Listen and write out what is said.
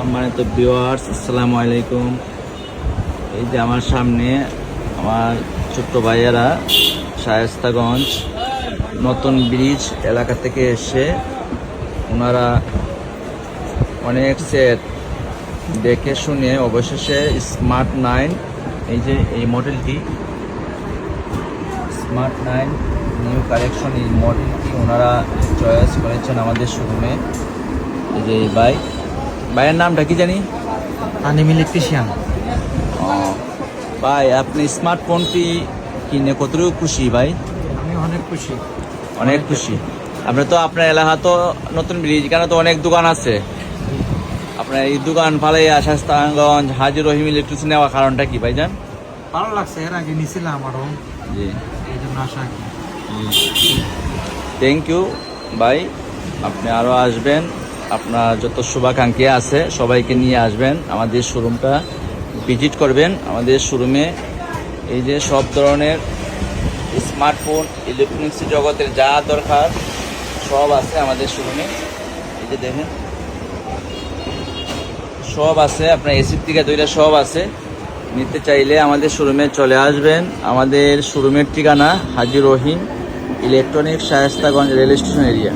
সম্মানিত ভিউয়ার্স, আসসালামু আলাইকুম। এই যে আমার সামনে আমার ছোট্ট ভাইয়েরা শায়েস্তাগঞ্জ নতুন ব্রিজ এলাকা থেকে এসে ওনারা অনেক সেট দেখে শুনে অবশেষে স্মার্ট 9, এই যে এই মডেলটি স্মার্ট 9 নিউ কালেকশন, এই মডেলটি ওনারা চয়েস করেছেন আমাদের শোরুমে। এই যে এই ভাইয়ের নামটা কি জানি? আনিম ইলেকট্রিশিয়ান। ভাই, আপনি স্মার্টফোনটি কিনে কতটুকু খুশি ভাই? আমি অনেক খুশি। অনেক খুশি। আপনি তো আপনার এলাকা তো নতুন ব্রিজ, এখানে তো অনেক দোকান আছে। আপনার এই দোকান ফালাইয়া শায়েস্তাগঞ্জ হাজি রহিম ইলেকট্রিক নেওয়ার কারণটা কি ভাই জান? ভালো লাগছে, এর আগে নিছিলাম আরো, জি, এই জন্য আশা কি। থ্যাংক ইউ ভাই। আপনি আরও আসবেন, আপনার যত শুভাকাঙ্ক্ষী আছে সবাইকে নিয়ে আসবেন, আমাদের শোরুমটা ভিজিট করবেন। আমাদের শোরুমে এই যে সব ধরনের স্মার্টফোন, ইলেকট্রনিক্স জগতের যা দরকার সব আছে আমাদের শোরুমে। এই যে দেখেন সব আছে, আপনার এসির থেকে দুইটা সব আছে। নিতে চাইলে আমাদের শোরুমে চলে আসবেন। আমাদের শোরুমের ঠিকানা Haji Rahim electronics, Shayestaganj rail station area.